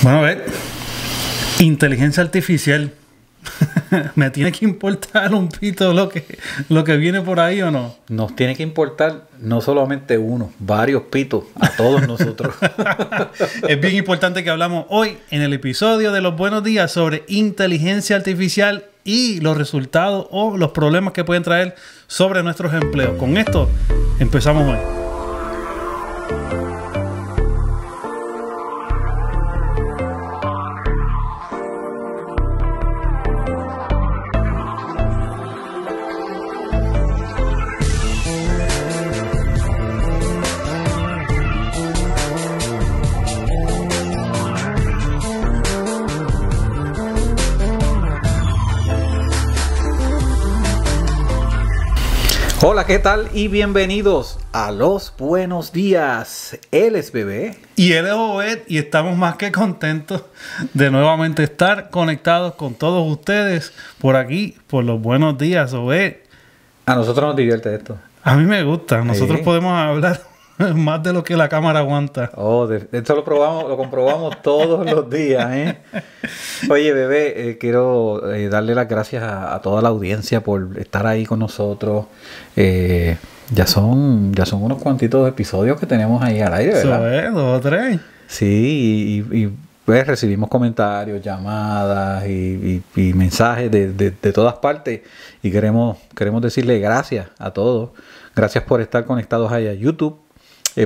Bueno, a ver, inteligencia artificial. ¿Me tiene que importar un pito lo que viene por ahí o no? Nos tiene que importar no solamente uno, varios pitos a todos nosotros. Es bien importante que hablamos hoy en el episodio de Los Buenos Días sobre inteligencia artificial y los resultados o los problemas que pueden traer sobre nuestros empleos. Con esto empezamos hoy. Hola, ¿qué tal? Y bienvenidos a Los Buenos Días. Él es Bebé. Y él es Obed y estamos más que contentos de nuevamente estar conectados con todos ustedes por aquí, por Los Buenos Días, Obed. A nosotros nos divierte esto. A mí me gusta. Nosotros Sí. podemos hablar más de lo que la cámara aguanta. Oh, esto lo comprobamos todos los días, ¿eh? Oye, Bebé, quiero darle las gracias a toda la audiencia por estar ahí con nosotros. Ya son unos cuantitos episodios que tenemos ahí al aire, ¿verdad? Eso es, 2 o 3. Sí, pues recibimos comentarios, llamadas y mensajes de todas partes. Y queremos decirle gracias a todos. Gracias por estar conectados ahí a YouTube.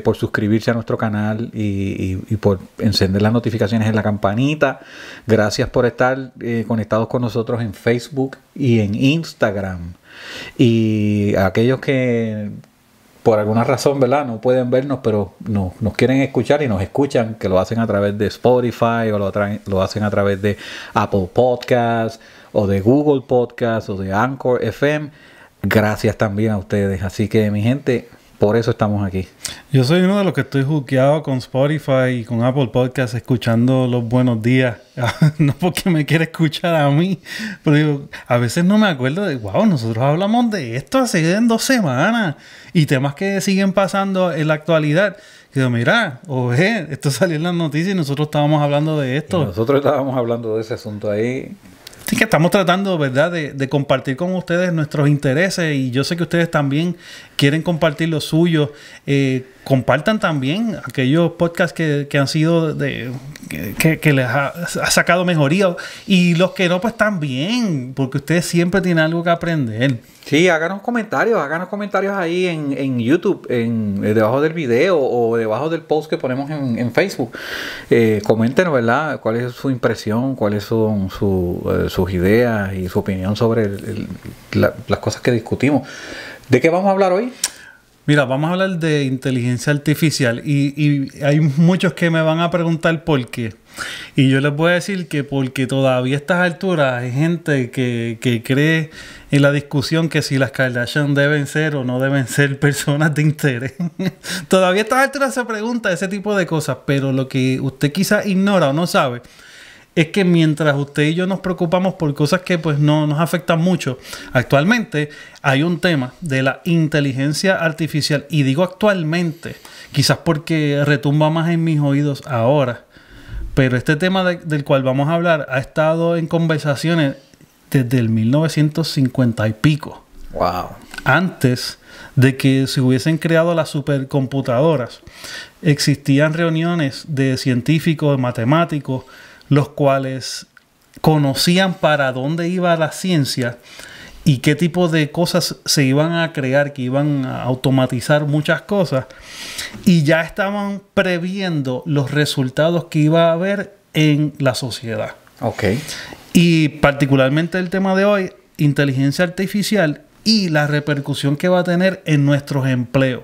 Por suscribirse a nuestro canal y por encender las notificaciones en la campanita. Gracias por estar conectados con nosotros en Facebook y en Instagram. Y a aquellos que por alguna razón, ¿verdad?, no pueden vernos, pero nos quieren escuchar y nos escuchan, que lo hacen a través de Spotify o lo hacen a través de Apple Podcasts o de Google Podcasts o de Anchor FM. Gracias también a ustedes. Así que, mi gente, por eso estamos aquí. Yo soy uno de los que estoy juqueado con Spotify y con Apple Podcasts escuchando Los Buenos Días. No porque me quiera escuchar a mí, pero digo, a veces no me acuerdo de, wow, nosotros hablamos de esto hace 2 semanas y temas que siguen pasando en la actualidad. Y digo, mira, oye, esto salió en las noticias y nosotros estábamos hablando de esto. Y nosotros estábamos hablando de ese asunto ahí. Así que estamos tratando, ¿verdad?, de compartir con ustedes nuestros intereses y yo sé que ustedes también quieren compartir los suyos. Compartan también aquellos podcasts que han sido que les ha sacado mejoría y los que no, pues también, porque ustedes siempre tienen algo que aprender. Sí, háganos comentarios ahí en YouTube, debajo del video o debajo del post que ponemos en Facebook. Coméntenos, ¿verdad?, cuál es su impresión, cuáles son sus ideas y su opinión sobre las cosas que discutimos. ¿De qué vamos a hablar hoy? Mira, vamos a hablar de inteligencia artificial y hay muchos que me van a preguntar por qué. Y yo les voy a decir que porque todavía a estas alturas hay gente que cree en la discusión que si las Kardashian deben ser o no deben ser personas de interés. Todavía a estas alturas se pregunta ese tipo de cosas, pero lo que usted quizás ignora o no sabe es que mientras usted y yo nos preocupamos por cosas que pues no nos afectan mucho, actualmente hay un tema de la inteligencia artificial. Y digo actualmente, quizás porque retumba más en mis oídos ahora. Pero este tema del cual vamos a hablar ha estado en conversaciones desde el 1950 y pico. Wow. Antes de que se hubiesen creado las supercomputadoras, existían reuniones de científicos, matemáticos, los cuales conocían para dónde iba la ciencia y qué tipo de cosas se iban a crear, que iban a automatizar muchas cosas, y ya estaban previendo los resultados que iba a haber en la sociedad. Ok. Y particularmente el tema de hoy, inteligencia artificial y la repercusión que va a tener en nuestros empleos.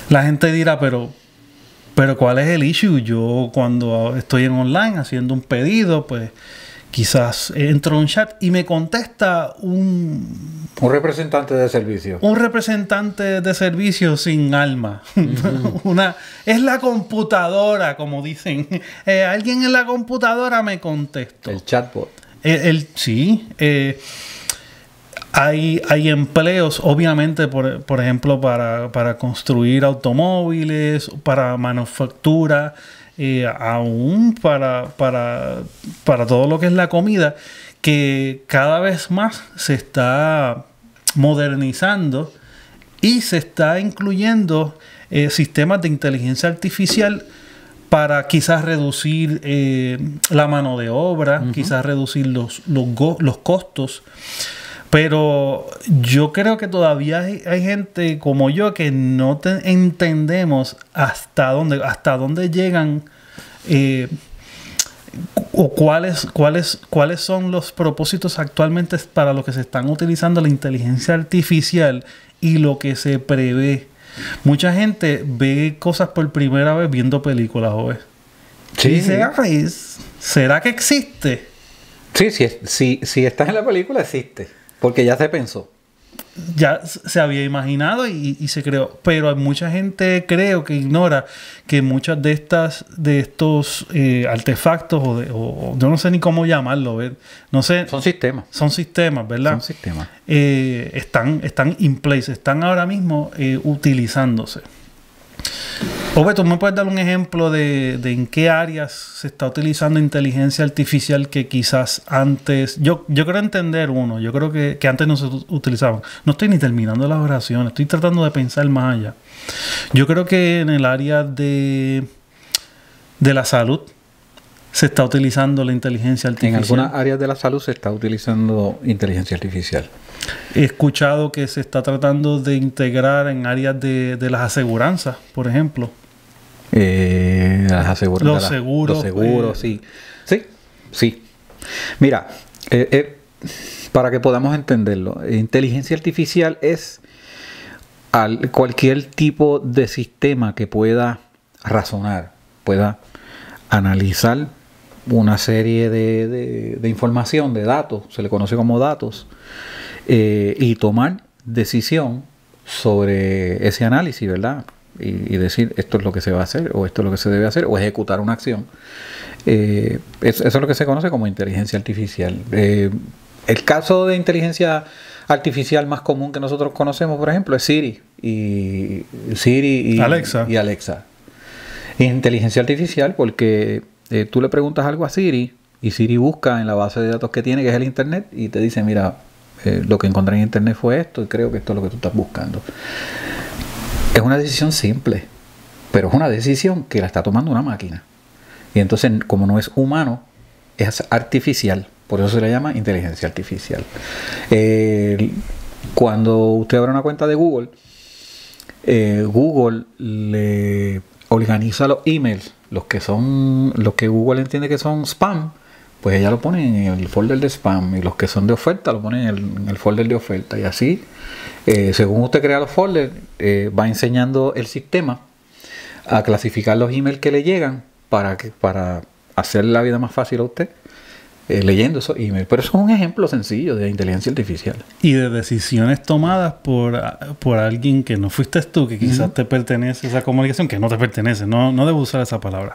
La gente dirá, pero ¿cuál es el issue? Yo cuando estoy en online haciendo un pedido, pues quizás entro en un chat y me contesta un representante de servicio. Un representante de servicio sin alma. Es la computadora, como dicen. Alguien en la computadora me contestó. El chatbot. Sí. Hay empleos, obviamente, por ejemplo, para construir automóviles, para manufactura, aún para todo lo que es la comida, que cada vez más se está modernizando y se está incluyendo sistemas de inteligencia artificial para quizás reducir la mano de obra, quizás reducir los costos. Pero yo creo que todavía hay gente como yo que no entendemos hasta dónde llegan o cuáles son los propósitos actualmente para lo que se están utilizando la inteligencia artificial y lo que se prevé. Mucha gente ve cosas por primera vez viendo películas, ¿o ves? Sí. Y dice, ay, ¿será que existe? Sí, si estás en la película, existe. Porque ya se pensó. Ya se había imaginado y se creó. Pero hay mucha gente, creo, que ignora que muchas de estos artefactos, o yo no sé ni cómo llamarlo, ¿ver? No sé. Son sistemas. Son sistemas, ¿verdad? Son sistemas. Están in place, están ahora mismo utilizándose. Ove, ¿tú me puedes dar un ejemplo de en qué áreas se está utilizando inteligencia artificial que quizás antes... Yo quiero entender uno. Yo creo que antes no se utilizaban. No estoy ni terminando las oraciones. Estoy tratando de pensar más allá. Yo creo que en el área de la salud se está utilizando la inteligencia artificial. En algunas áreas de la salud se está utilizando inteligencia artificial. He escuchado que se está tratando de integrar en áreas de las aseguranzas, por ejemplo. Los seguros, sí. Sí. Mira, para que podamos entenderlo, inteligencia artificial es cualquier tipo de sistema que pueda razonar, pueda analizar una serie de información, de datos, se le conoce como datos, y tomar decisión sobre ese análisis, ¿verdad? Y decir esto es lo que se va a hacer, o esto es lo que se debe hacer, o ejecutar una acción. Eso es lo que se conoce como inteligencia artificial. El caso de inteligencia artificial más común que nosotros conocemos, por ejemplo, es Siri y Alexa. Inteligencia artificial porque tú le preguntas algo a Siri y Siri busca en la base de datos que tiene, que es el Internet, y te dice, mira, lo que encontré en Internet fue esto y creo que esto es lo que tú estás buscando. Es una decisión simple, pero es una decisión que la está tomando una máquina. Y entonces, como no es humano, es artificial. Por eso se le llama inteligencia artificial. Cuando usted abre una cuenta de Google, Google le organiza los emails, los que Google entiende que son spam, pues ella lo pone en el folder de spam, y los que son de oferta lo pone en el folder de oferta, y así, según usted crea los folders, va enseñando el sistema a clasificar los emails que le llegan para hacer la vida más fácil a usted, leyendo esos emails. Pero eso es un ejemplo sencillo de inteligencia artificial. Y de decisiones tomadas por alguien que no fuiste tú, que quizás te pertenece esa comunicación, que no te pertenece, no debo usar esa palabra.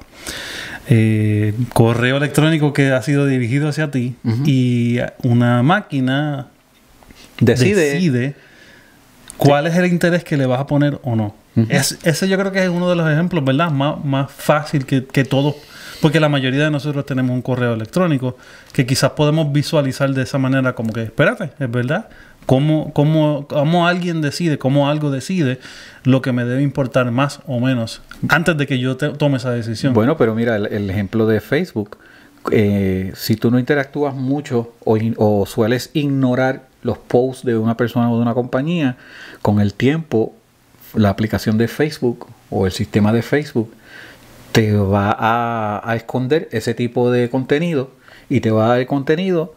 Correo electrónico que ha sido dirigido hacia ti, y una máquina decide cuál es el interés que le vas a poner o no. Ese yo creo que es uno de los ejemplos, ¿verdad? Más fácil que todos, porque la mayoría de nosotros tenemos un correo electrónico que quizás podemos visualizar de esa manera, como que, espérate, es verdad, cómo alguien decide, cómo algo decide lo que me debe importar más o menos antes de que yo tome esa decisión. Bueno, pero mira, el ejemplo de Facebook, si tú no interactúas mucho o sueles ignorar los posts de una persona o de una compañía, con el tiempo la aplicación de Facebook o el sistema de Facebook te va a esconder ese tipo de contenido y te va a dar el contenido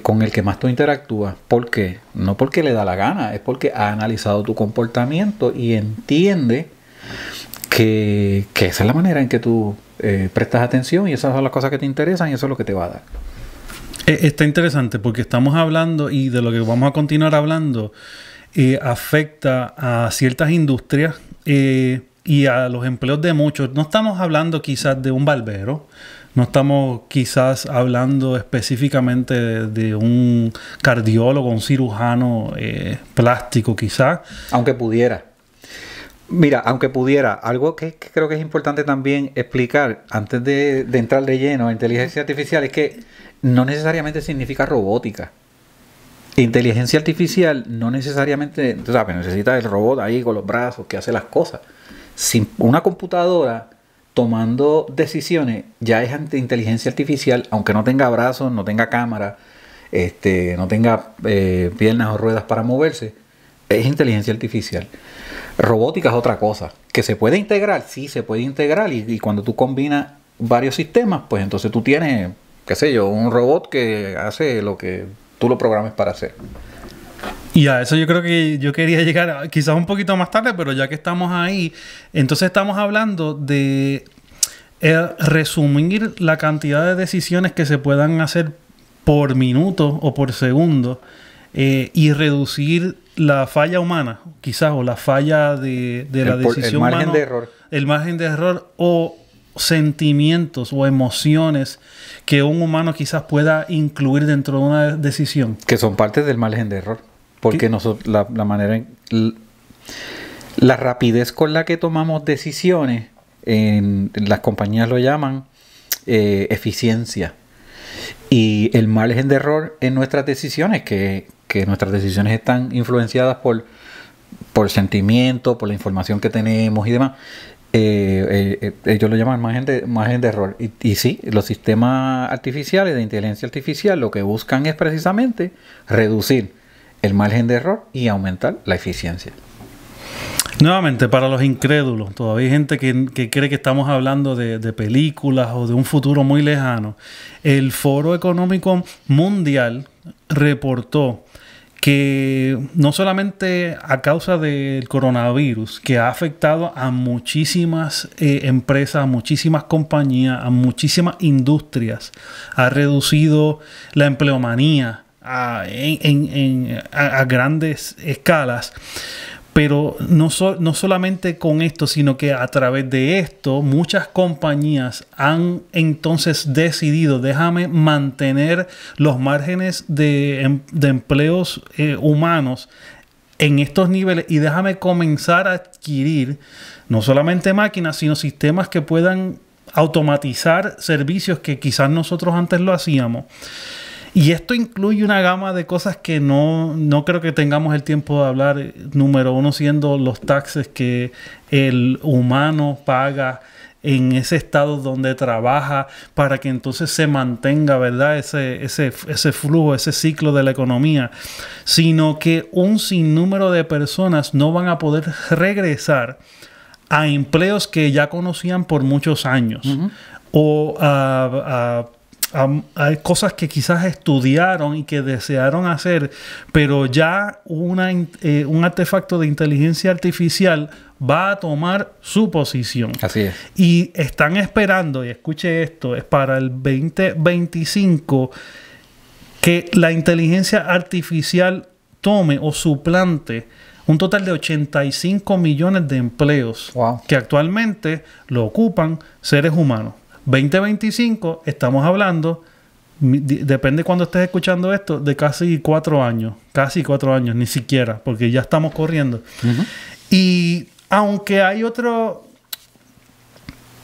con el que más tú interactúas. ¿Por qué? No porque le da la gana, es porque ha analizado tu comportamiento y entiende que esa es la manera en que tú prestas atención, y esas son las cosas que te interesan, y eso es lo que te va a dar. Está interesante porque estamos hablando, y de lo que vamos a continuar hablando afecta a ciertas industrias y a los empleos de muchos. No estamos hablando quizás de un barbero, no estamos quizás hablando específicamente de un cardiólogo, un cirujano plástico quizás. Aunque pudiera. Mira, aunque pudiera, algo que creo que es importante también explicar antes de entrar de lleno a inteligencia artificial es que no necesariamente significa robótica. Inteligencia artificial no necesariamente, tú sabes, necesita el robot ahí con los brazos que hace las cosas. Sin una computadora tomando decisiones ya es inteligencia artificial, aunque no tenga brazos, no tenga cámara, no tenga piernas o ruedas para moverse, es inteligencia artificial. Robótica es otra cosa. ¿Que se puede integrar? Sí, se puede integrar. Y cuando tú combinas varios sistemas, pues entonces tú tienes, qué sé yo, un robot que hace lo que tú lo programes para hacer. Y a eso yo creo que yo quería llegar quizás un poquito más tarde, pero ya que estamos ahí, entonces estamos hablando de resumir la cantidad de decisiones que se puedan hacer por minuto o por segundo y reducir la falla humana, quizás, o la falla de la decisión humana. El margen de error. El margen de error o sentimientos o emociones que un humano quizás pueda incluir dentro de una decisión. Que son parte del margen de error. Porque nosotros, la rapidez con la que tomamos decisiones, en las compañías lo llaman eficiencia. Y el margen de error en nuestras decisiones, que nuestras decisiones están influenciadas por sentimientos, por la información que tenemos y demás, ellos lo llaman margen de error. Y sí, los sistemas artificiales de inteligencia artificial lo que buscan es precisamente reducir el margen de error y aumentar la eficiencia. Nuevamente, para los incrédulos, todavía hay gente que cree que estamos hablando de películas o de un futuro muy lejano. El Foro Económico Mundial reportó que no solamente a causa del coronavirus, que ha afectado a muchísimas empresas, a muchísimas compañías, a muchísimas industrias, ha reducido la empleomanía a grandes escalas. Pero no solamente con esto, sino que a través de esto muchas compañías han entonces decidido, déjame mantener los márgenes de empleos humanos en estos niveles y déjame comenzar a adquirir no solamente máquinas, sino sistemas que puedan automatizar servicios que quizás nosotros antes lo hacíamos. Y esto incluye una gama de cosas que no creo que tengamos el tiempo de hablar. Número uno siendo los taxes que el humano paga en ese estado donde trabaja para que entonces se mantenga, ¿verdad? Ese flujo, ese ciclo de la economía. Sino que un sinnúmero de personas no van a poder regresar a empleos que ya conocían por muchos años. O hay cosas que quizás estudiaron y que desearon hacer, pero ya un artefacto de inteligencia artificial va a tomar su posición. Así es. Y están esperando, y escuche esto, es para el 2025 que la inteligencia artificial tome o suplante un total de 85 millones de empleos que actualmente lo ocupan seres humanos. 2025, estamos hablando, depende cuando estés escuchando esto, de casi 4 años. Casi 4 años, ni siquiera, porque ya estamos corriendo. Y aunque hay otro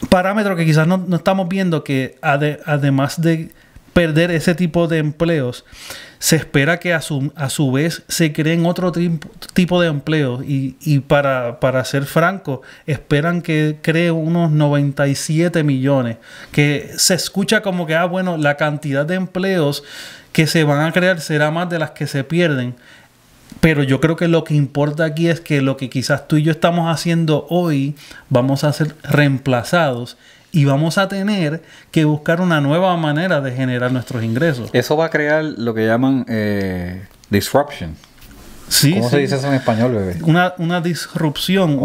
parámetro que quizás no estamos viendo, que además de perder ese tipo de empleos, se espera que a su vez se creen otro tipo de empleos y para ser franco, esperan que cree unos 97 millones, que se escucha como que, bueno, la cantidad de empleos que se van a crear será más de las que se pierden. Pero yo creo que lo que importa aquí es que lo que quizás tú y yo estamos haciendo hoy vamos a ser reemplazados y vamos a tener que buscar una nueva manera de generar nuestros ingresos. Eso va a crear lo que llaman disruption. Sí, ¿Cómo se dice eso en español, bebé? Una disrupción,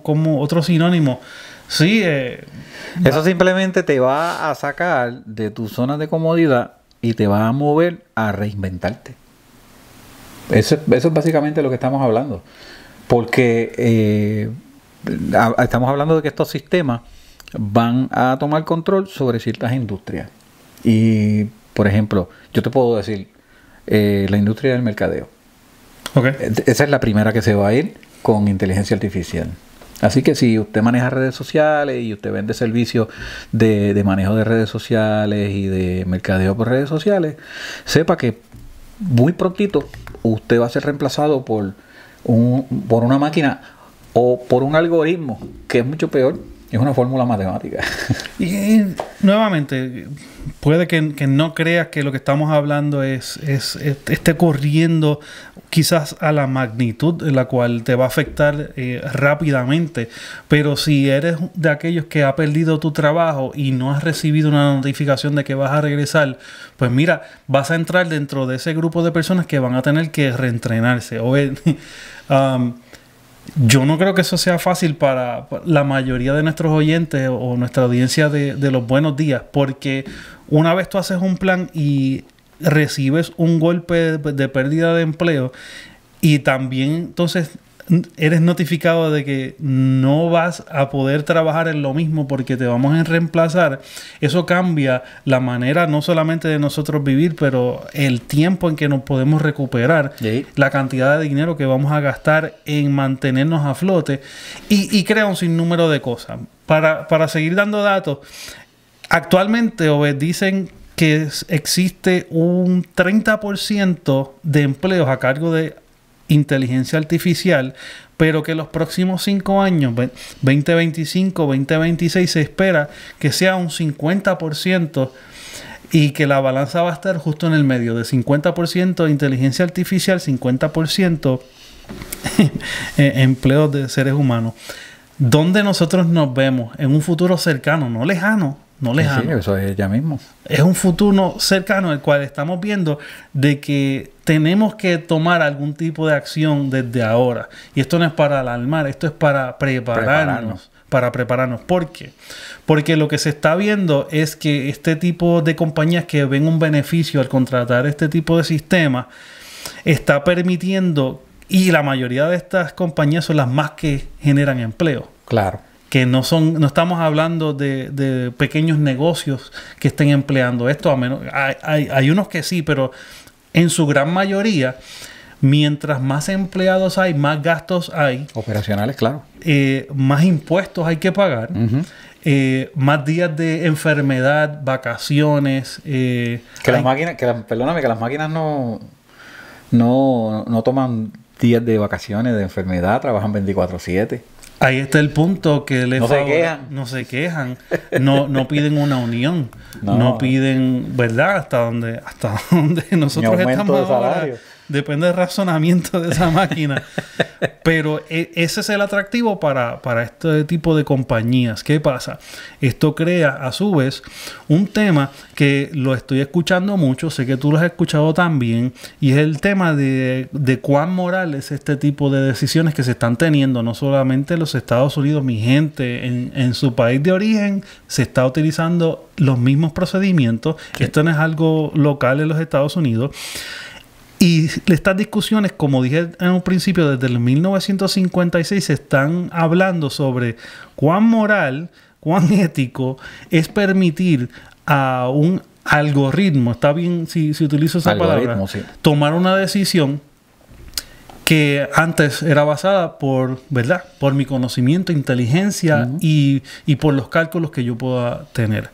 como otro sinónimo. Sí. Eso simplemente te va a sacar de tu zona de comodidad y te va a mover a reinventarte. Eso es básicamente lo que estamos hablando. Porque estamos hablando de que estos sistemas van a tomar control sobre ciertas industrias. Y, por ejemplo, yo te puedo decir, la industria del mercadeo. Okay. Esa es la primera que se va a ir con inteligencia artificial. Así que si usted maneja redes sociales y usted vende servicios de manejo de redes sociales y de mercadeo por redes sociales, sepa que muy prontito usted va a ser reemplazado por una máquina o por un algoritmo, que es mucho peor. Es una fórmula matemática. Y nuevamente, puede que no creas que lo que estamos hablando esté corriendo quizás a la magnitud en la cual te va a afectar rápidamente. Pero si eres de aquellos que ha perdido tu trabajo y no has recibido una notificación de que vas a regresar, pues mira, vas a entrar dentro de ese grupo de personas que van a tener que reentrenarse. Yo no creo que eso sea fácil para la mayoría de nuestros oyentes o nuestra audiencia de los buenos días, porque una vez tú haces un plan y recibes un golpe de pérdida de empleo y también entonces eres notificado de que no vas a poder trabajar en lo mismo porque te vamos a reemplazar, eso cambia la manera no solamente de nosotros vivir, pero el tiempo en que nos podemos recuperar, la cantidad de dinero que vamos a gastar en mantenernos a flote y crea un sinnúmero de cosas. Para seguir dando datos, actualmente dicen que existe un 30% de empleos a cargo de inteligencia artificial, pero que los próximos 5 años, 2025, 2026, se espera que sea un 50% y que la balanza va a estar justo en el medio, de 50% de inteligencia artificial, 50% empleos de seres humanos. ¿Dónde nosotros nos vemos? En un futuro cercano, no lejano. No lejano. Sí, eso es ya mismo. Es un futuro cercano el cual estamos viendo de que tenemos que tomar algún tipo de acción desde ahora. Y esto no es para alarmar, esto es para prepararnos. Para prepararnos. ¿Por qué? Porque lo que se está viendo es que este tipo de compañías que ven un beneficio al contratar este tipo de sistemas está permitiendo, y la mayoría de estas compañías son las más que generan empleo. Claro. Que no estamos hablando de pequeños negocios que estén empleando esto, a menos hay unos que sí, pero en su gran mayoría, mientras más empleados hay, más gastos hay. Operacionales, claro. Más impuestos hay que pagar. Más días de enfermedad, vacaciones. Las máquinas no toman días de vacaciones, de enfermedad, trabajan 24/7. Ahí está el punto que no se quejan, no piden una unión, no piden, ¿verdad? Hasta donde nosotros estamos ahora. Depende del razonamiento de esa máquina. Pero ese es el atractivo para este tipo de compañías. ¿Qué pasa? Esto crea, a su vez, un tema que lo estoy escuchando mucho. Sé que tú lo has escuchado también. Y es el tema de cuán moral es este tipo de decisiones que se están teniendo. No solamente en los Estados Unidos, mi gente. En su país de origen se está utilizando los mismos procedimientos. Sí. Esto no es algo local en los Estados Unidos. Y estas discusiones, como dije en un principio, desde el 1956 se están hablando sobre cuán moral, cuán ético es permitir a un algoritmo, está bien si utilizo esa palabra, sí, tomar una decisión que antes era basada por mi conocimiento, inteligencia y por los cálculos que yo pueda tener.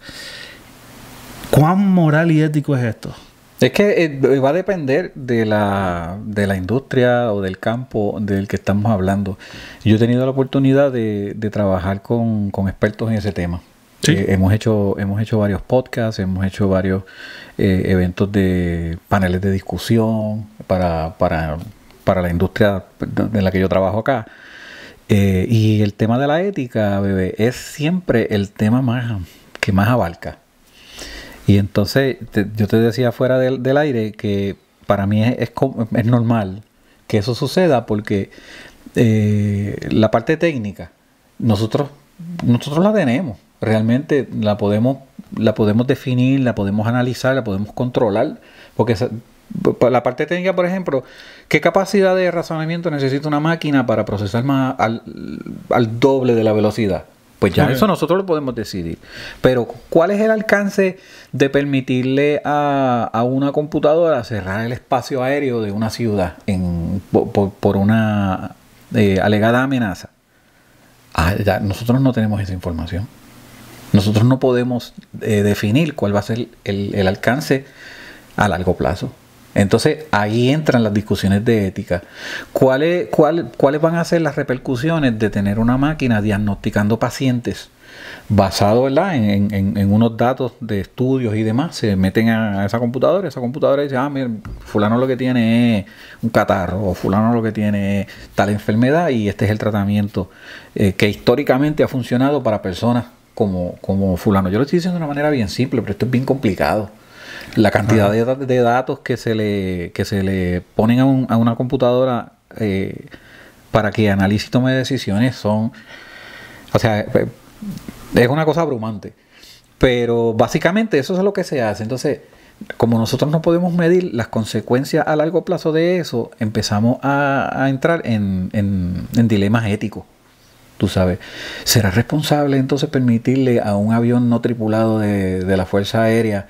¿Cuán moral y ético es esto? Es que va a depender de la industria o del campo del que estamos hablando. Yo he tenido la oportunidad de trabajar con expertos en ese tema. ¿Sí? Hemos hecho varios podcasts, hemos hecho varios eventos de paneles de discusión para la industria en la que yo trabajo acá. Y el tema de la ética, bebé, es siempre el tema que más abarca. Y entonces yo te decía fuera del aire que para mí es normal que eso suceda porque la parte técnica nosotros la tenemos. Realmente la podemos definir, la podemos analizar, la podemos controlar. Porque la parte técnica, por ejemplo, ¿qué capacidad de razonamiento necesita una máquina para procesar más al doble de la velocidad? Pues ya eso nosotros lo podemos decidir. Pero ¿cuál es el alcance de permitirle a una computadora cerrar el espacio aéreo de una ciudad en por una alegada amenaza. Ya, nosotros no tenemos esa información. Nosotros no podemos definir cuál va a ser el alcance a largo plazo. Entonces ahí entran las discusiones de ética. ¿Cuáles van a ser las repercusiones de tener una máquina diagnosticando pacientes basado, ¿verdad?, en unos datos de estudios y demás? Se meten a esa computadora dice, mira, fulano lo que tiene es un catarro, o fulano lo que tiene es tal enfermedad, y este es el tratamiento que históricamente ha funcionado para personas como fulano. Yo lo estoy diciendo de una manera bien simple, pero esto es bien complicado. La cantidad de datos que se le ponen a una computadora para que analice y tome decisiones son, o sea, es una cosa abrumante. Pero básicamente eso es lo que se hace. Entonces, como nosotros no podemos medir las consecuencias a largo plazo de eso, empezamos a entrar en dilemas éticos. Tú sabes, ¿será responsable entonces permitirle a un avión no tripulado de la Fuerza Aérea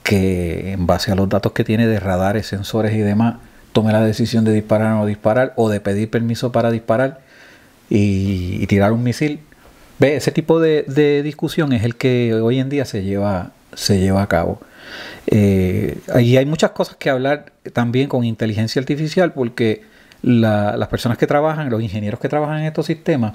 que, en base a los datos que tiene de radares, sensores y demás, tome la decisión de disparar o no disparar, o de pedir permiso para disparar y tirar un misil? Ve, ese tipo de discusión es el que hoy en día se lleva a cabo. Y hay muchas cosas que hablar también con inteligencia artificial, porque las personas que trabajan, los ingenieros que trabajan en estos sistemas,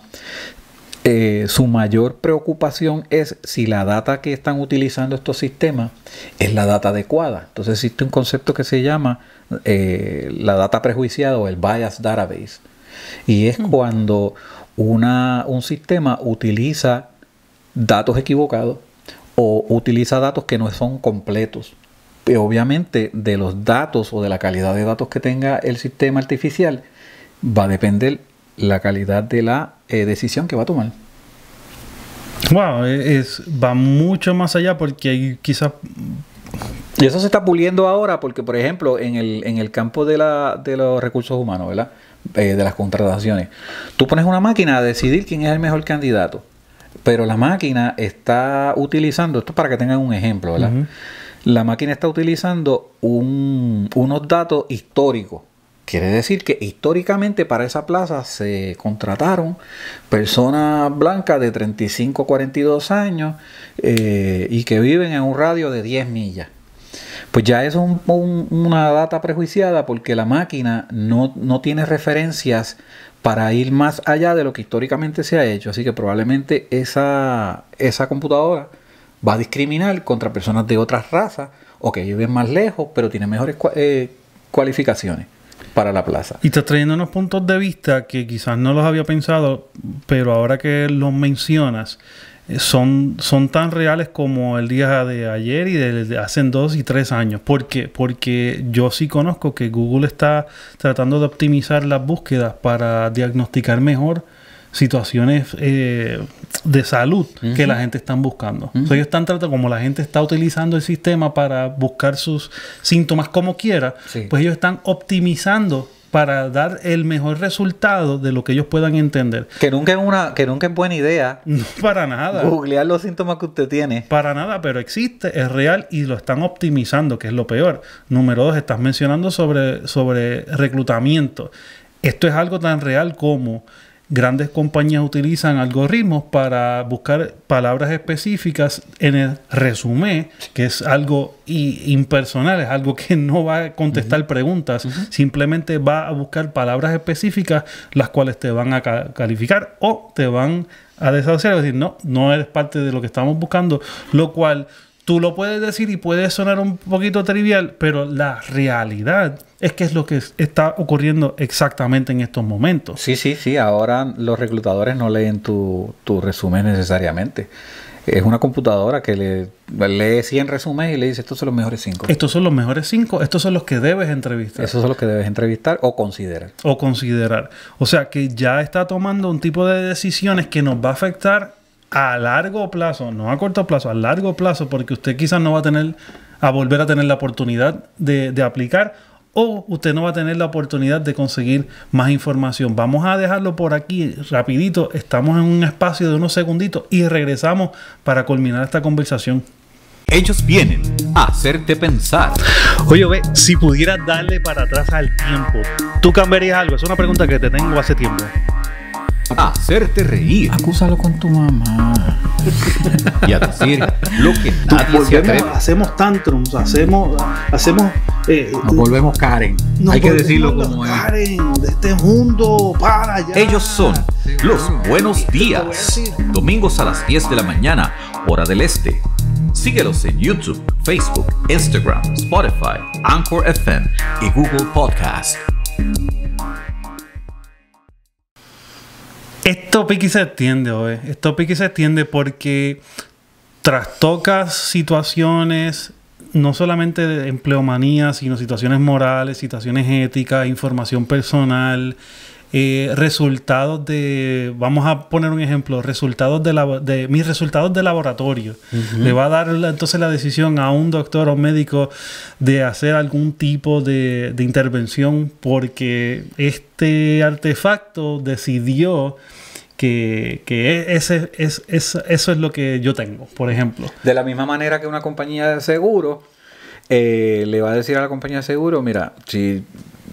su mayor preocupación es si la data que están utilizando estos sistemas es la data adecuada. Entonces existe un concepto que se llama la data prejuiciada, o el bias database, y es cuando un sistema utiliza datos equivocados o utiliza datos que no son completos. Y obviamente de los datos o de la calidad de datos que tenga el sistema artificial va a depender la calidad de la decisión que va a tomar. Wow, va mucho más allá, porque hay quizás... Y eso se está puliendo ahora porque, por ejemplo, en el campo de los recursos humanos, ¿verdad?, de las contrataciones, tú pones una máquina a decidir quién es el mejor candidato, pero la máquina está utilizando, esto para que tengan un ejemplo, ¿verdad? La máquina está utilizando unos datos históricos. Quiere decir que históricamente para esa plaza se contrataron personas blancas de 35 42 años y que viven en un radio de 10 millas. Pues ya eso es una data prejuiciada, porque la máquina no tiene referencias para ir más allá de lo que históricamente se ha hecho. Así que probablemente esa computadora va a discriminar contra personas de otras razas o que viven más lejos, pero tienen mejores cualificaciones para la plaza. Y estás trayendo unos puntos de vista que quizás no los había pensado, pero ahora que los mencionas, son tan reales como el día de ayer y de hace 2 y 3 años. ¿Por qué? Porque yo sí conozco que Google está tratando de optimizar las búsquedas para diagnosticar mejor situaciones de salud que la gente está buscando. O sea, ellos están tratando, como la gente está utilizando el sistema para buscar sus síntomas como quiera, pues ellos están optimizando para dar el mejor resultado de lo que ellos puedan entender. Que nunca es buena idea. No, para nada. Googlear los síntomas que usted tiene. Para nada, pero existe, es real y lo están optimizando, que es lo peor. Número 2, estás mencionando sobre reclutamiento. Esto es algo tan real como grandes compañías utilizan algoritmos para buscar palabras específicas en el resumen, que es algo impersonal, es algo que no va a contestar preguntas, simplemente va a buscar palabras específicas, las cuales te van a calificar o te van a deshacer, es decir, no eres parte de lo que estamos buscando, lo cual tú lo puedes decir y puede sonar un poquito trivial, pero la realidad es que es lo que está ocurriendo exactamente en estos momentos. Sí. Ahora los reclutadores no leen tu resumen necesariamente. Es una computadora que lee 100 resúmenes y le dice, estos son los mejores 5. Estos son los mejores 5, estos son los que debes entrevistar. Esos son los que debes entrevistar o considerar. O sea, que ya está tomando un tipo de decisiones que nos va a afectar a largo plazo, no a corto plazo, a largo plazo, porque usted quizás no va a volver a tener la oportunidad de aplicar, o usted no va a tener la oportunidad de conseguir más información. Vamos a dejarlo por aquí rapidito. Estamos en un espacio de unos segunditos y regresamos para culminar esta conversación. Ellos vienen a hacerte pensar. Oye, ve, si pudieras darle para atrás al tiempo, ¿tú cambiarías algo? Es una pregunta que te tengo hace tiempo. A hacerte reír. Acúsalo con tu mamá. Y a decir lo que nadie se atreve. Hacemos tantrums, hacemos Nos volvemos Karen. Hay que decirlo como es. Karen, de este mundo, para allá. Ellos son los Buenos Días. Domingos a las 10 de la mañana, hora del este. Síguelos en YouTube, Facebook, Instagram, Spotify, Anchor FM y Google Podcast. Esto pique y se extiende, oye. Esto pique y se extiende porque trastocas situaciones, no solamente de empleomanía, sino situaciones morales, situaciones éticas, información personal, resultados de, vamos a poner un ejemplo, resultados de mis resultados de laboratorio. Le va a dar entonces la decisión a un doctor o médico de hacer algún tipo de intervención porque este artefacto decidió que eso es lo que yo tengo, por ejemplo. De la misma manera que una compañía de seguro le va a decir a la compañía de seguro, mira, si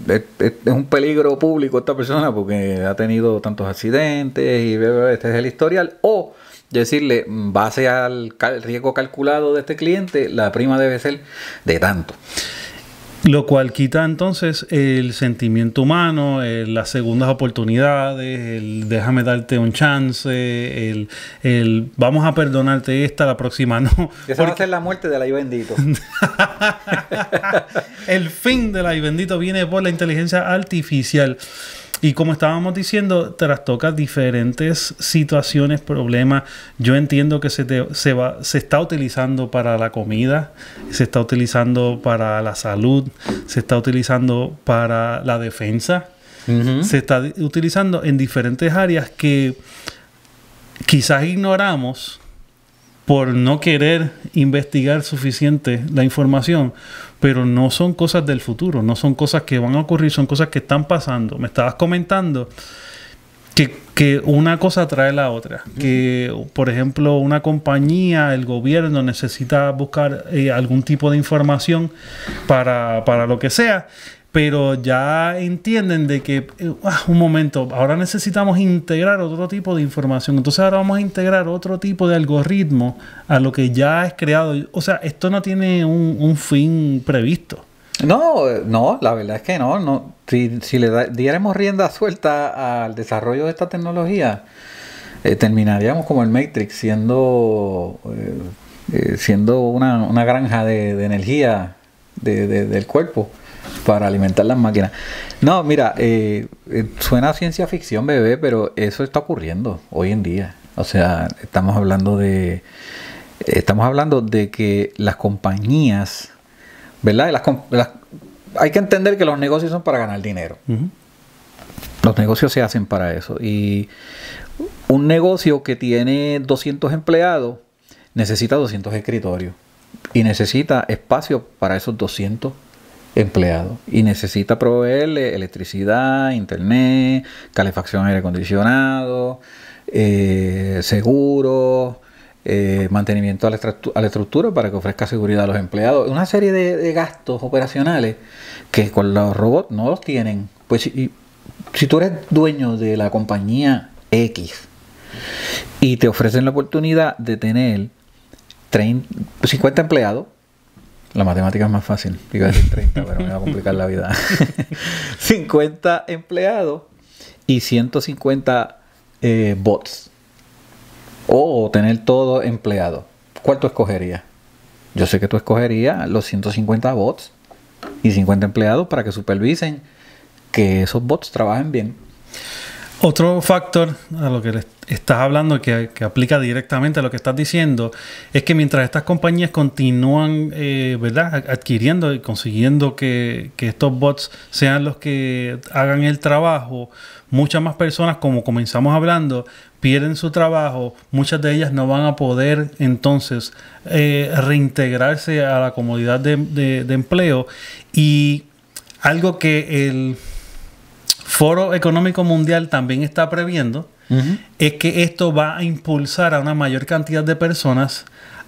es un peligro público esta persona porque ha tenido tantos accidentes y este es el historial, o decirle, base al riesgo calculado de este cliente, la prima debe ser de tanto. Lo cual quita entonces el sentimiento humano, las segundas oportunidades, el déjame darte un chance, el vamos a perdonarte esta, la próxima no. Esa va a ser la muerte del ay bendito. El fin del ay bendito viene por la inteligencia artificial. Y como estábamos diciendo, trastoca diferentes situaciones, problemas. Yo entiendo que se está utilizando para la comida, se está utilizando para la salud, se está utilizando para la defensa, se está utilizando en diferentes áreas que quizás ignoramos por no querer investigar suficiente la información, pero no son cosas del futuro, no son cosas que van a ocurrir, son cosas que están pasando. Me estabas comentando que una cosa trae la otra. Que, por ejemplo, una compañía, el gobierno necesita buscar algún tipo de información para lo que sea, pero ya entienden de que, un momento, ahora necesitamos integrar otro tipo de información. Entonces ahora vamos a integrar otro tipo de algoritmo a lo que ya es creado. O sea, esto no tiene un fin previsto. No, la verdad es que no. Si le diéramos rienda suelta al desarrollo de esta tecnología, terminaríamos como el Matrix, siendo una granja de energía del cuerpo para alimentar las máquinas. No, mira, suena a ciencia ficción, bebé, pero eso está ocurriendo hoy en día. O sea, estamos hablando de que las compañías, ¿verdad? Hay que entender que los negocios son para ganar dinero. Los negocios se hacen para eso. Y un negocio que tiene 200 empleados necesita 200 escritorios. Y necesita espacio para esos 200 empleados. Y necesita proveerle electricidad, internet, calefacción, aire acondicionado, seguro, mantenimiento a la estructura para que ofrezca seguridad a los empleados. Una serie de gastos operacionales que con los robots no los tienen. Pues si tú eres dueño de la compañía X y te ofrecen la oportunidad de tener 50 empleados, la matemática es más fácil, iba a decir 30, pero me va a complicar la vida. 50 empleados y 150 bots. O tener todo empleado. ¿Cuál tú escogerías? Yo sé que tú escogerías los 150 bots y 50 empleados para que supervisen que esos bots trabajen bien. Otro factor a lo que le estás hablando, que aplica directamente a lo que estás diciendo, es que mientras estas compañías continúan ¿verdad? adquiriendo y consiguiendo que estos bots sean los que hagan el trabajo, muchas más personas, como comenzamos hablando, pierden su trabajo. Muchas de ellas no van a poder entonces reintegrarse a la comodidad de empleo. Y algo que el Foro Económico Mundial también está previendo es que esto va a impulsar a una mayor cantidad de personas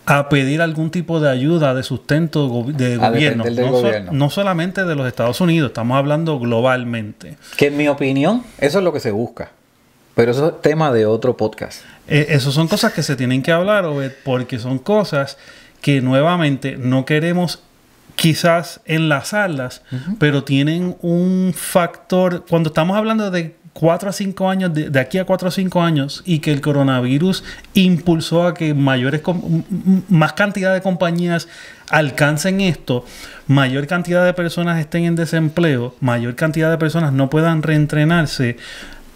a pedir algún tipo de ayuda, de sustento de gobierno. Depender del gobierno. No solamente de los Estados Unidos, estamos hablando globalmente. Que en mi opinión, eso es lo que se busca. Pero eso es tema de otro podcast. Esas son cosas que se tienen que hablar, Obed, porque son cosas que nuevamente no queremos quizás enlazarlas, pero tienen un factor. Cuando estamos hablando de 4 a 5 años, de aquí a 4 a 5 años, y que el coronavirus impulsó a que más cantidad de compañías alcancen esto, mayor cantidad de personas estén en desempleo, mayor cantidad de personas no puedan reentrenarse,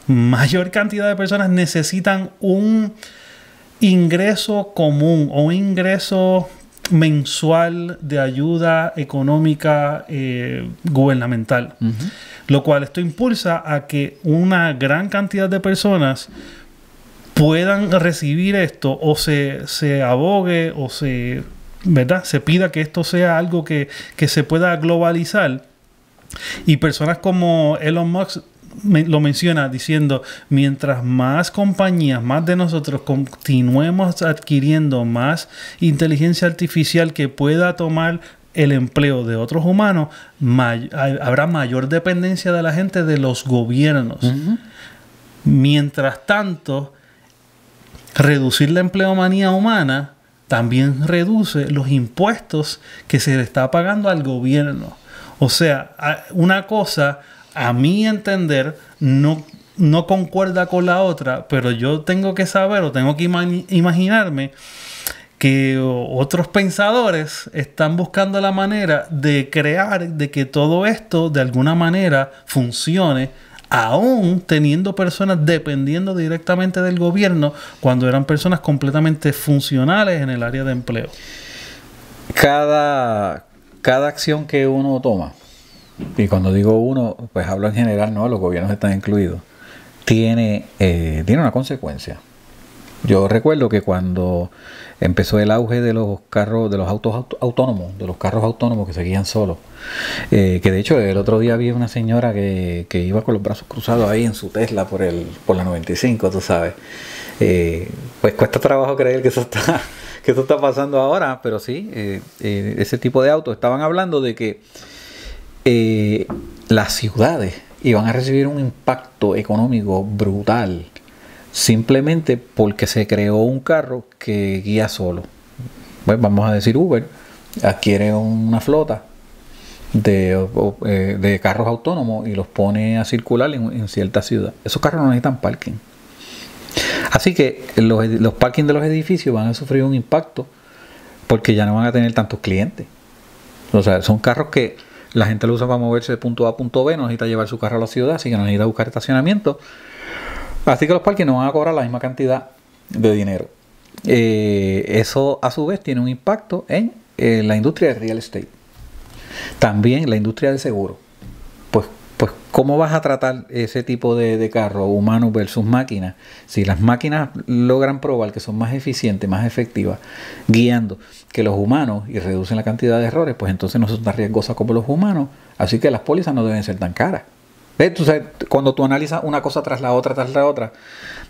mayor cantidad de personas necesitan un ingreso común o un ingreso mensual de ayuda económica gubernamental. Lo cual esto impulsa a que una gran cantidad de personas puedan recibir esto o se abogue o se pida que esto sea algo que se pueda globalizar. Y personas como Elon Musk lo menciona diciendo, mientras más compañías, más de nosotros continuemos adquiriendo más inteligencia artificial que pueda tomar el empleo de otros humanos, habrá mayor dependencia de la gente de los gobiernos. Mientras tanto, reducir la empleomanía humana también reduce los impuestos que se le está pagando al gobierno. O sea, una cosa, a mi entender, no concuerda con la otra, pero yo tengo que saber o tengo que imaginarme que otros pensadores están buscando la manera de crear, de que todo esto de alguna manera funcione, aún teniendo personas dependiendo directamente del gobierno, cuando eran personas completamente funcionales en el área de empleo. Cada acción que uno toma, y cuando digo uno, pues hablo en general, no, los gobiernos están incluidos, tiene una consecuencia. Yo recuerdo que cuando empezó el auge de los carros, de los autos autónomos, de los carros autónomos que se guían solos, que de hecho el otro día vi una señora que iba con los brazos cruzados ahí en su Tesla por la 95, tú sabes. Pues cuesta trabajo creer que eso está pasando ahora, pero sí, ese tipo de autos. Estaban hablando de que las ciudades iban a recibir un impacto económico brutal simplemente porque se creó un carro que guía solo. Pues vamos a decir Uber adquiere una flota de carros autónomos y los pone a circular en cierta ciudad. Esos carros no necesitan parking. Así que los parkings de los edificios van a sufrir un impacto porque ya no van a tener tantos clientes. O sea, son carros que la gente lo usa para moverse de punto A a punto B, no necesita llevar su carro a la ciudad, así que no necesita buscar estacionamiento. Así que los parques no van a cobrar la misma cantidad de dinero. Eso a su vez tiene un impacto en la industria del real estate. También la industria del seguro. Pues ¿cómo vas a tratar ese tipo de carro humano versus máquinas? Si las máquinas logran probar que son más eficientes, más efectivas, guiando que los humanos y reducen la cantidad de errores, pues entonces no son tan riesgosas como los humanos. Así que las pólizas no deben ser tan caras. Entonces, cuando tú analizas una cosa tras la otra,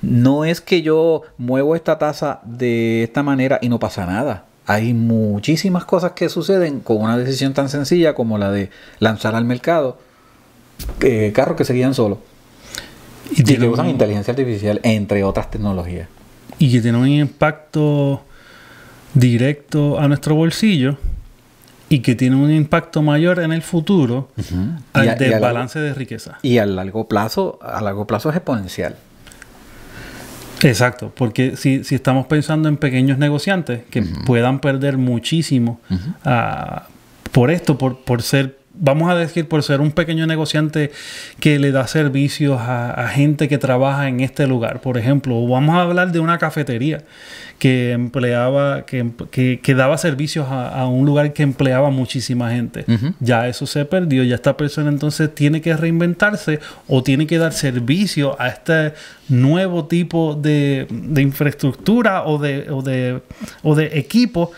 no es que yo muevo esta tasa de esta manera y no pasa nada. Hay muchísimas cosas que suceden con una decisión tan sencilla como la de lanzar al mercado carros que se guían solos y que usan inteligencia artificial, entre otras tecnologías. Y que tiene un impacto directo a nuestro bolsillo y que tiene un impacto mayor en el futuro al desbalance de riqueza. Y a largo plazo es exponencial. Exacto, porque si estamos pensando en pequeños negociantes que puedan perder muchísimo por esto, por ser, vamos a decir, por ser un pequeño negociante que le da servicios a gente que trabaja en este lugar. Por ejemplo, vamos a hablar de una cafetería que empleaba, que daba servicios a un lugar que empleaba muchísima gente. Ya eso se perdió, ya esta persona entonces tiene que reinventarse o tiene que dar servicio a este nuevo tipo de infraestructura o de equipo,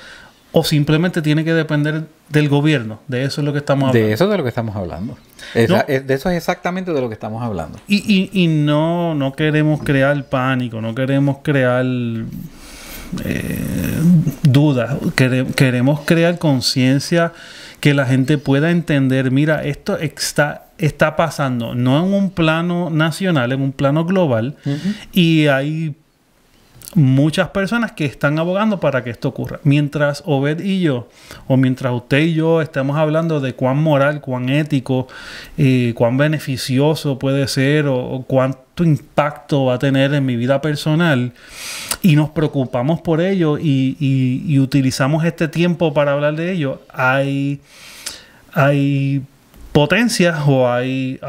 o simplemente tiene que depender del gobierno. De eso es lo que estamos hablando. De eso es de lo que estamos hablando. De eso es exactamente de lo que estamos hablando. Y no queremos crear pánico, no queremos crear dudas. Queremos crear conciencia, que la gente pueda entender, mira, esto está pasando, no en un plano nacional, en un plano global, y hay muchas personas que están abogando para que esto ocurra. Mientras Obed y yo, o mientras usted y yo estemos hablando de cuán moral, cuán ético, cuán beneficioso puede ser o cuánto impacto va a tener en mi vida personal, y nos preocupamos por ello y utilizamos este tiempo para hablar de ello, hay potencias o hay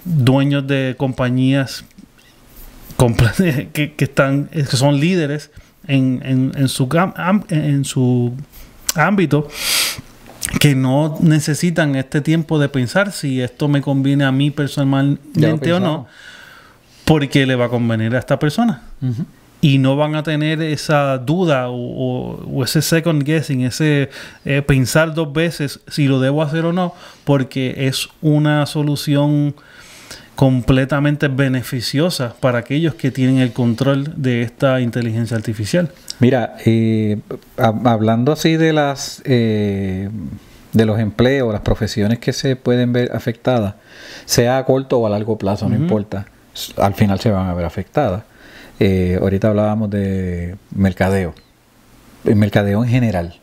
dueños de compañías que son líderes en su ámbito, que no necesitan este tiempo de pensar si esto me conviene a mí personalmente o no, porque le va a convenir a esta persona. Y no van a tener esa duda o ese second guessing, ese pensar dos veces si lo debo hacer o no, porque es una solución completamente beneficiosa para aquellos que tienen el control de esta inteligencia artificial. Mira, hablando así de de los empleos, las profesiones que se pueden ver afectadas, sea a corto o a largo plazo, no importa, al final se van a ver afectadas. Ahorita hablábamos de mercadeo. El mercadeo en general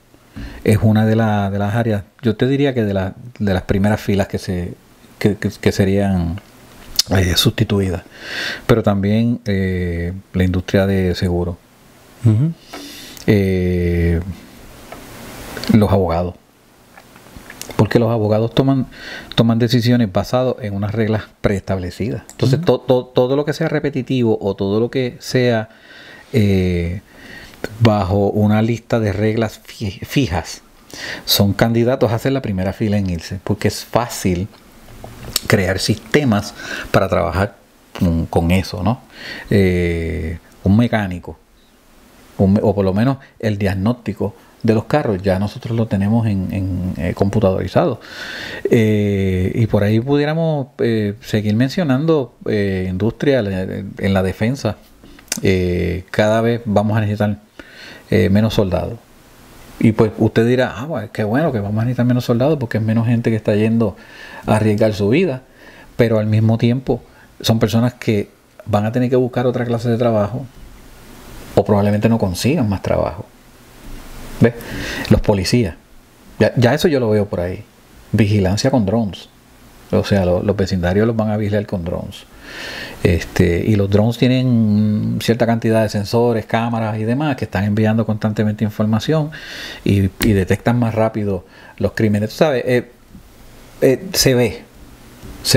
es una de las áreas, yo te diría que de las primeras filas que serían sustituidas. Pero también la industria de seguro. Los abogados. Porque los abogados toman decisiones basadas en unas reglas preestablecidas. Entonces, todo lo que sea repetitivo o todo lo que sea bajo una lista de reglas fijas, son candidatos a hacer la primera fila en irse. Porque es fácil crear sistemas para trabajar con eso, ¿no? Un mecánico, o por lo menos el diagnóstico de los carros, ya nosotros lo tenemos en computadorizado. Y por ahí pudiéramos seguir mencionando industria en la defensa. Cada vez vamos a necesitar menos soldados. Y pues usted dirá, bueno, qué bueno que vamos a necesitar menos soldados porque es menos gente que está yendo a arriesgar su vida. Pero al mismo tiempo son personas que van a tener que buscar otra clase de trabajo o probablemente no consigan más trabajo. ¿Ves? Los policías. Ya eso yo lo veo por ahí. Vigilancia con drones. O sea, los vecindarios los van a vigilar con drones. Y los drones tienen cierta cantidad de sensores, cámaras y demás que están enviando constantemente información y detectan más rápido los crímenes. Tú sabes, se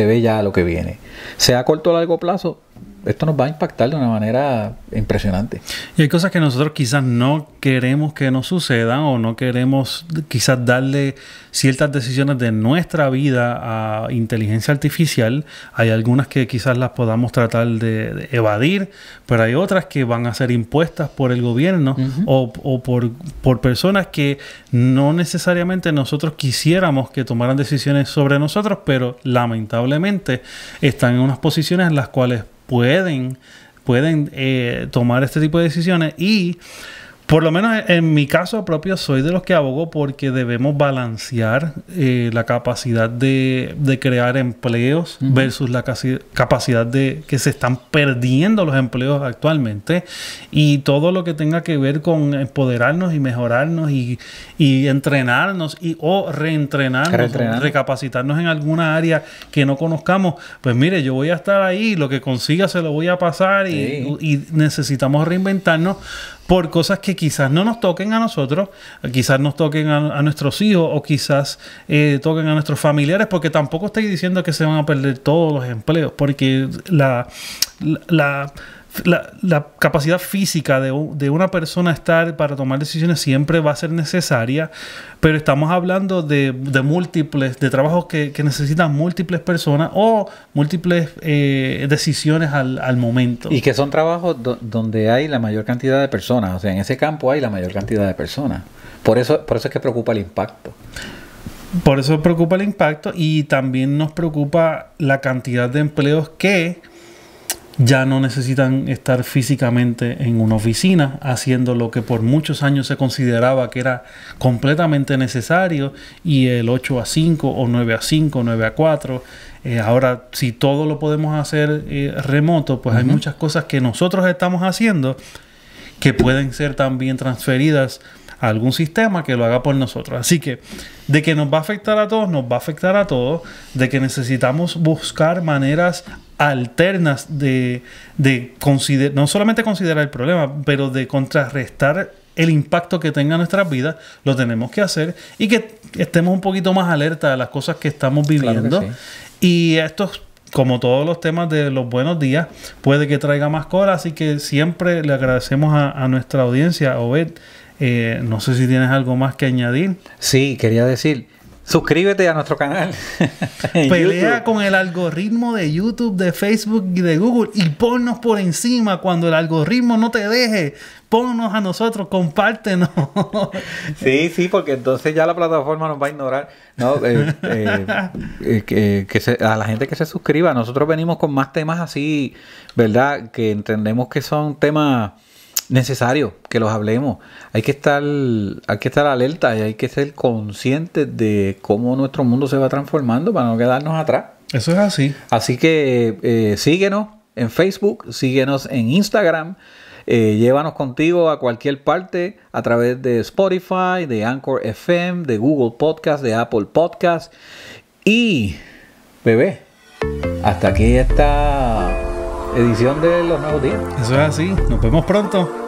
ve ya lo que viene. Sea a corto o largo plazo, esto nos va a impactar de una manera impresionante. Y hay cosas que nosotros quizás no queremos que nos sucedan o no queremos quizás darle ciertas decisiones de nuestra vida a inteligencia artificial. Hay algunas que quizás las podamos tratar de evadir, pero hay otras que van a ser impuestas por el gobierno o por personas que no necesariamente nosotros quisiéramos que tomaran decisiones sobre nosotros, pero lamentablemente están en unas posiciones en las cuales pueden tomar este tipo de decisiones. Y por lo menos en mi caso propio soy de los que abogo porque debemos balancear la capacidad de crear empleos versus la capacidad de que se están perdiendo los empleos actualmente, y todo lo que tenga que ver con empoderarnos y mejorarnos y entrenarnos o reentrenarnos, recapacitarnos en alguna área que no conozcamos. Pues mire, yo voy a estar ahí, lo que consiga se lo voy a pasar y necesitamos reinventarnos por cosas que quizás no nos toquen a nosotros, quizás nos toquen a nuestros hijos o quizás toquen a nuestros familiares, porque tampoco estoy diciendo que se van a perder todos los empleos, porque la capacidad física de una persona estar para tomar decisiones siempre va a ser necesaria, pero estamos hablando de trabajos que necesitan múltiples personas o múltiples decisiones al momento. Y que son trabajos donde hay la mayor cantidad de personas, o sea, en ese campo hay la mayor cantidad de personas. Por eso es que preocupa el impacto. Por eso preocupa el impacto, y también nos preocupa la cantidad de empleos que ya no necesitan estar físicamente en una oficina haciendo lo que por muchos años se consideraba que era completamente necesario, y el 8 a 5 o 9 a 5, 9 a 4. Ahora, si todo lo podemos hacer remoto, pues hay muchas cosas que nosotros estamos haciendo que pueden ser también transferidas a algún sistema que lo haga por nosotros. Así que, de que nos va a afectar a todos, nos va a afectar a todos. De que necesitamos buscar maneras alternas de no solamente considerar el problema, pero de contrarrestar el impacto que tenga en nuestras vidas, lo tenemos que hacer, y que estemos un poquito más alerta a las cosas que estamos viviendo. Claro que sí. Y estos, como todos los temas de los buenos días, puede que traiga más cola, así que siempre le agradecemos a nuestra audiencia. Obed, no sé si tienes algo más que añadir. Sí, quería decir, suscríbete a nuestro canal. Pelea YouTube. con el algoritmo de YouTube, de Facebook y de Google, y ponnos por encima cuando el algoritmo no te deje. Ponnos a nosotros, compártenos. Sí, porque entonces ya la plataforma nos va a ignorar. No, a la gente que se suscriba. Nosotros venimos con más temas así, ¿verdad? Que entendemos que son temas necesarios, que los hablemos. Hay que estar alerta y hay que ser conscientes de cómo nuestro mundo se va transformando para no quedarnos atrás. Eso es así. Así que síguenos en Facebook, síguenos en Instagram. Llévanos contigo a cualquier parte a través de Spotify, de Anchor FM, de Google Podcast, de Apple Podcast. Y, bebé, hasta aquí esta edición de Los Nuevos Días. Eso es así. Nos vemos pronto.